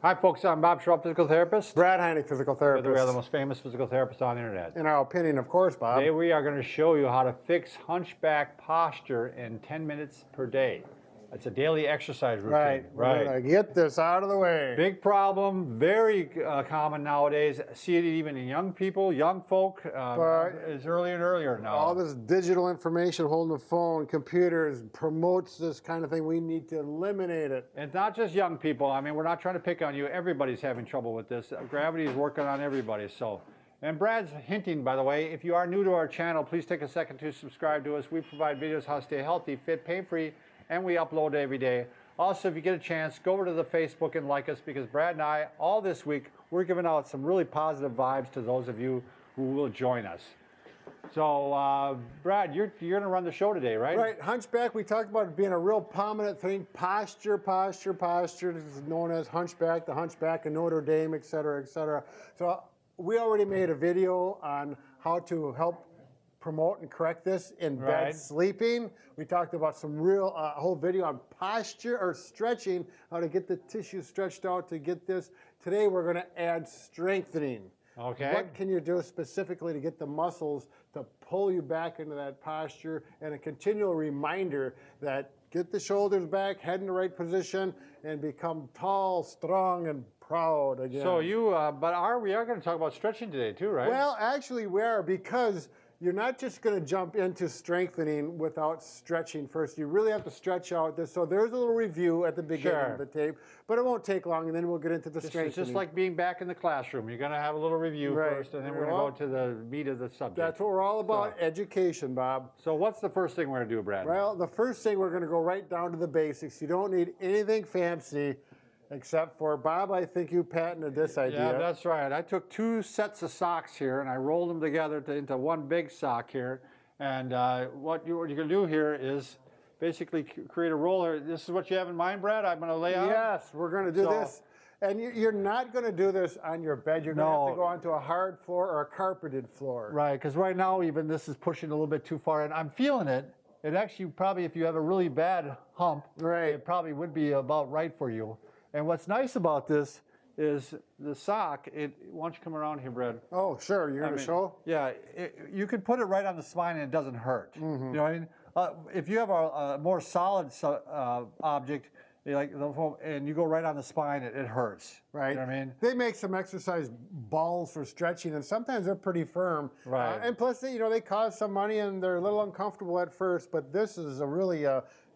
Hi folks, I'm Bob Schrupp, physical therapist. Brad Heineck, physical therapist. We are the most famous physical therapists on the internet. In our opinion, of course, Bob. Today we are going to show you how to fix hunchback posture in 10 minutes per day. It's a daily exercise routine. Right. We're going to get this out of the way. Big problem, very common nowadays. See it even in young people, young folk. It's earlier and earlier now. All this digital information, holding the phone, computers, promotes this kind of thing. We need to eliminate it. It's not just young people. I mean, we're not trying to pick on you. Everybody's having trouble with this. Gravity is working on everybody. And Brad's hinting, by the way, if you are new to our channel, please take a second to subscribe to us. We provide videos how to stay healthy, fit, pain-free, and we upload every day. Also, if you get a chance, go over to the Facebook and like us, because Brad and I, all this week, we're giving out some really positive vibes to those of you who will join us. So, Brad, you're going to run the show today, right? Right. Hunchback, we talked about it being a real prominent thing. Posture. This is known as Hunchback, the Hunchback in Notre Dame, et cetera, et cetera. So we already made a video on how to help promote and correct this in bed sleeping. We talked about some real whole video on posture or stretching, how to get the tissue stretched out to get this. Today we're going to add strengthening. Okay. What can you do specifically to get the muscles to pull you back into that posture, and a continual reminder that get the shoulders back, head in the right position, and become tall, strong, and proud again. So we are going to talk about stretching today too, right? Well, actually we are, because you're not just going to jump into strengthening without stretching first. You really have to stretch out this. So there's a little review at the beginning of the tape, but it won't take long, and then we'll get into the strengthening. It's just like being back in the classroom. You're going to have a little review first, and then we're going to go to the meat of the subject. That's what we're all about, education, Bob. So what's the first thing we're going to do, Brad? Well, the first thing, we're going to go right down to the basics. You don't need anything fancy. Except for, Bob, I think you patented this idea. Yeah, that's right. I took 2 sets of socks here, and I rolled them together into one big sock here. And what you're going to do here is basically create a roller. This is what you have in mind, Brad? I'm going to lay out? Yes, we're going to do this. And you're not going to do this on your bed. You're going to have to go onto a hard floor or a carpeted floor. Right, because right now even this is pushing a little bit too far, and I'm feeling it. It actually probably, if you have a really bad hump, it probably would be about right for you. And what's nice about this is the sock, why don't you come around here, Brad? Oh, sure, you're going to show? Yeah, you can put it right on the spine and it doesn't hurt. You know what I mean? If you have a more solid object, like the foam, and you go right on the spine, it hurts. Right. You know what I mean? They make some exercise balls for stretching, and sometimes they're pretty firm. Right. And plus, they cost some money, and they're a little uncomfortable at first, but this is a really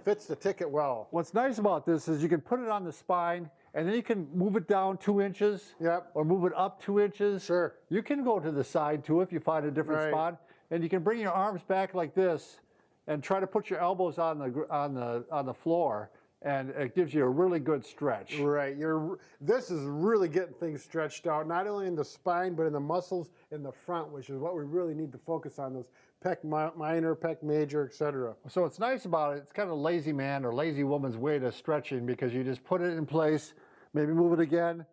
fits the ticket well. What's nice about this is you can put it on the spine, and then you can move it down 2 inches, or move it up 2 inches. Sure. You can go to the side too if you find a different spot, and you can bring your arms back like this, and try to put your elbows on the floor, and it gives you a really good stretch. Right. This is really getting things stretched out, not only in the spine, but in the muscles in the front, which is what we really need to focus on, those pec minor, pec major, etc. So what's nice about it, it's kind of a lazy man or lazy woman's way to stretching, because you just put it in place, maybe move it again,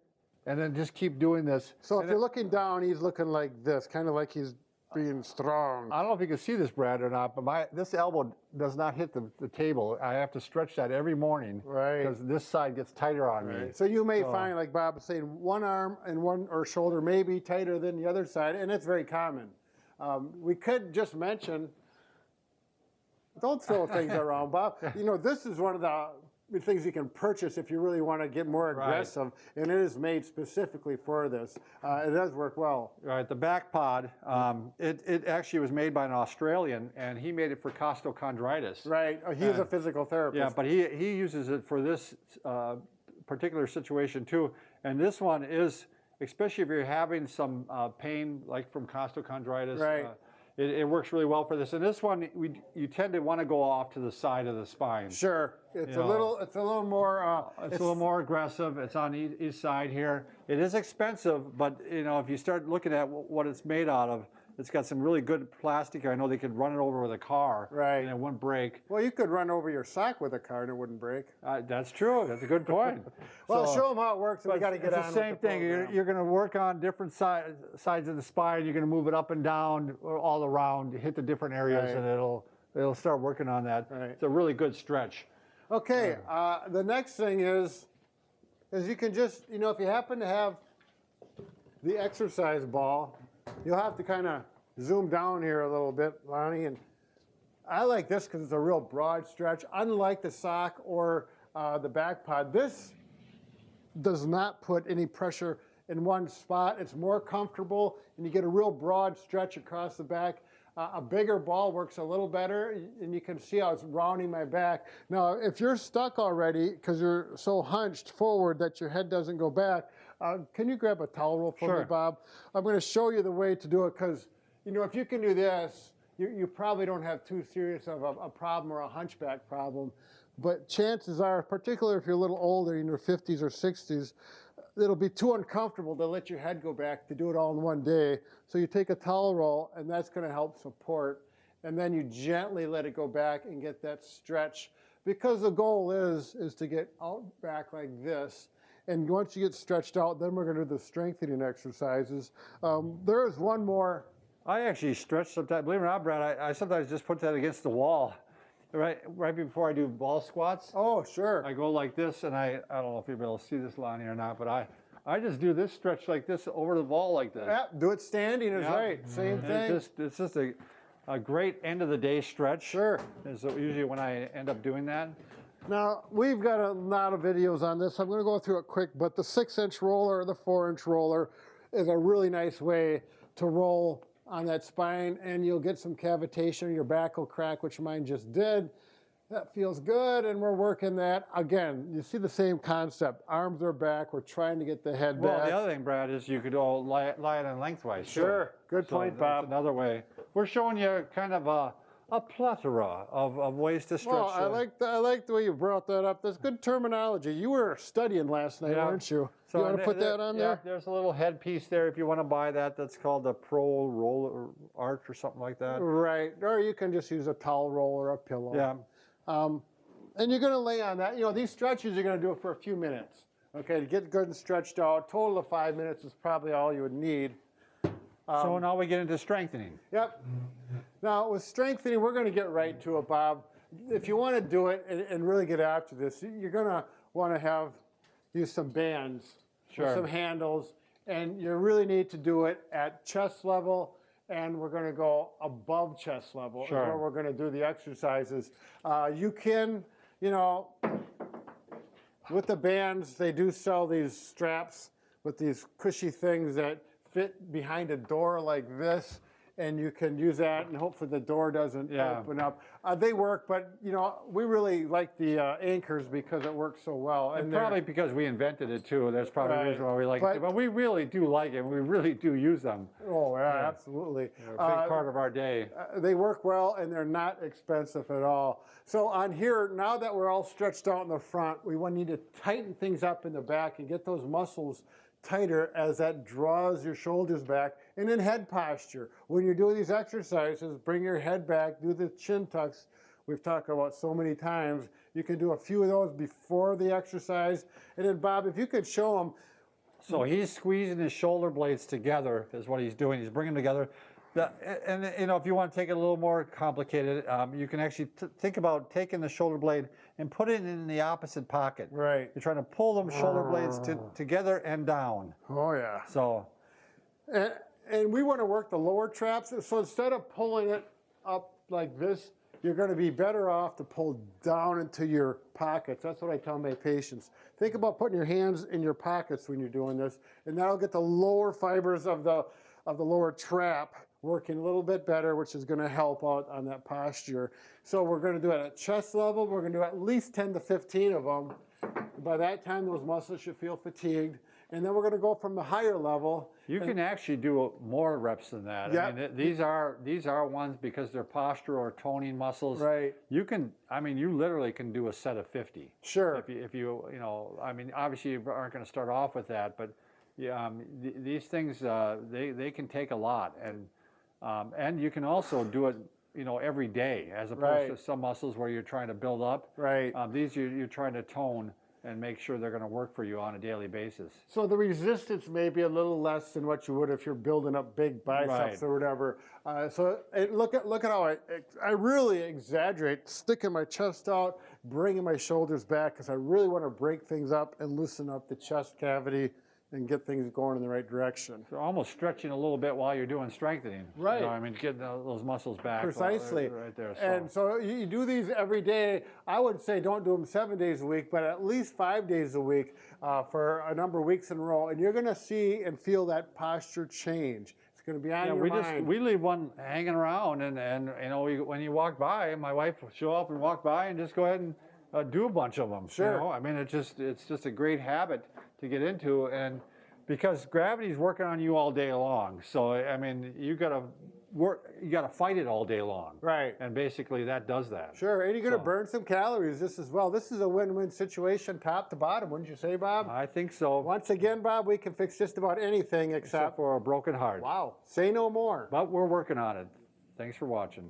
and then just keep doing this. So if you're looking down, he's looking like this, kind of like he's being strong. I don't know if you can see this, Brad, or not, but this elbow does not hit the table. I have to stretch that every morning, because this side gets tighter on me. So you may find, like Bob was saying, one arm and or shoulder may be tighter than the other side, and it's very common. We could just mention, don't throw things around, Bob. This is one of the things you can purchase if you really want to get more aggressive, and it is made specifically for this. It does work well. Right, the back pod, it actually was made by an Australian, and he made it for costochondritis. Right, he's a physical therapist. Yeah, but he uses it for this particular situation too. And this one is, especially if you're having some pain, like from costochondritis, it works really well for this. And this one, you tend to want to go off to the side of the spine. Sure, it's a little more. It's a little more aggressive. It's on each side here. It is expensive, but if you start looking at what it's made out of, it's got some really good plastic. I know they could run it over with a car, and it wouldn't break. Well, you could run over your sock with a car and it wouldn't break. That's true. That's a good point. Well, show them how it works, and we got to get on. It's the same thing. You're going to work on different sides of the spine. You're going to move it up and down, or all around, hit the different areas, and it'll start working on that. It's a really good stretch. Okay. The next thing is is you can just, you know, if you happen to have the exercise ball, you'll have to kind of zoom down here a little bit, Lonnie. And I like this because it's a real broad stretch. Unlike the sock or the back pod, this does not put any pressure in one spot. It's more comfortable, and you get a real broad stretch across the back. A bigger ball works a little better, and you can see how it's rounding my back. Now, if you're stuck already because you're so hunched forward that your head doesn't go back, can you grab a towel roll for me, Bob? I'm going to show you the way to do it because, you know, if you can do this, you probably don't have too serious of a problem or a hunchback problem. But chances are, particularly if you're a little older, in your 50s or 60s, it'll be too uncomfortable to let your head go back to do it all in one day. So you take a towel roll, and that's going to help support. And then you gently let it go back and get that stretch. Because the goal is to get out back like this. And once you get stretched out, then we're going to do the strengthening exercises. There is one more. I actually stretch sometimes. Believe it or not, Brad, I sometimes just put that against the wall. Right before I do ball squats. Oh, sure. I go like this, and I don't know if you'll be able to see this, Lonnie, or not, but I just do this stretch like this over the ball like this. Yeah, do it standing is right. Same thing. It's just a great end of the day stretch. Sure. Is usually when I end up doing that. Now, we've got a lot of videos on this. I'm going to go through it quick, but the 6-inch roller or the 4-inch roller is a really nice way to roll on that spine, and you'll get some cavitation. Your back will crack, which mine just did. That feels good, and we're working that. Again, you see the same concept. Arms are back. We're trying to get the head back. Well, the other thing, Brad, is you could all lie it on lengthwise. Sure. Good point, Bob. That's another way. We're showing you kind of a plethora of ways to stretch. Well, I like the way you brought that up. That's good terminology. You were studying last night, weren't you? So you want to put that on there? There's a little headpiece there if you want to buy that. That's called the Pro Roller Arch or something like that. Right. Or you can just use a towel roll or a pillow. Yeah. And you're going to lay on that. You know, these stretches, you're going to do it for a few minutes. Okay, to get good and stretched out. Total of 5 minutes is probably all you would need. So now we get into strengthening. Yep. Now, with strengthening, we're going to get right to it, Bob. If you want to do it and really get after this, you're going to want to use some bands, some handles, and you really need to do it at chest level, and we're going to go above chest level is where we're going to do the exercises. You can, you know, with the bands, they do sell these straps with these cushy things that fit behind a door like this, and you can use that, and hopefully the door doesn't open up. They work, but you know, we really like the anchors because it works so well. And probably because we invented it too. There's probably a reason why we like it. But we really do like it. We really do use them. Oh yeah, absolutely. They're a big part of our day. They work well, and they're not expensive at all. So on here, now that we're all stretched out in the front, we need to tighten things up in the back and get those muscles tighter as that draws your shoulders back. And then head posture. When you're doing these exercises, bring your head back, do the chin tucks we've talked about so many times. You can do a few of those before the exercise. And then Bob, if you could show them. So he's squeezing his shoulder blades together is what he's doing. He's bringing them together. And you know, if you want to take it a little more complicated, you can actually think about taking the shoulder blade and put it in the opposite pocket. Right. You're trying to pull them shoulder blades together and down. Oh yeah. So. And we want to work the lower traps. So instead of pulling it up like this, you're going to be better off to pull down into your pockets. That's what I tell my patients. Think about putting your hands in your pockets when you're doing this, and that'll get the lower fibers of the lower trap working a little bit better, which is going to help out on that posture. So we're going to do it at chest level. We're going to do at least 10 to 15 of them. By that time, those muscles should feel fatigued. And then we're going to go from the higher level. You can actually do more reps than that. Yep. I mean, these are ones because they're posture or toning muscles. Right. You can, I mean, you literally can do a set of 50. Sure. If you know, I mean, obviously you aren't going to start off with that, but these things they can take a lot, and you can also do it, you know, every day as opposed to some muscles where you're trying to build up. Right. These you're trying to tone. and make sure they're going to work for you on a daily basis. So the resistance may be a little less than what you would if you're building up big biceps Right. or whatever. Look at how I really exaggerate, sticking my chest out, bringing my shoulders back, because I really want to break things up and loosen up the chest cavity and get things going in the right direction. So almost stretching a little bit while you're doing strengthening. Right. You know, I mean, getting those muscles back. Precisely. Right there. So. And so you do these every day. I would say don't do them 7 days a week, but at least 5 days a week for a number of weeks in a row. And you're going to see and feel that posture change. It's going to be on your mind. We leave one hanging around, and you know, when you walk by, my wife will show up and walk by and just go ahead and do a bunch of them. Sure. You know? I mean, it's just a great habit to get into, and because gravity's working on you all day long. So I mean, you gotta fight it all day long. Right. And basically that does that. Sure, and you're going to burn some calories just as well. This is a win-win situation top to bottom, wouldn't you say, Bob? I think so. Once again, Bob, we can fix just about anything Except for a broken heart. Wow, say no more. But we're working on it. Thanks for watching.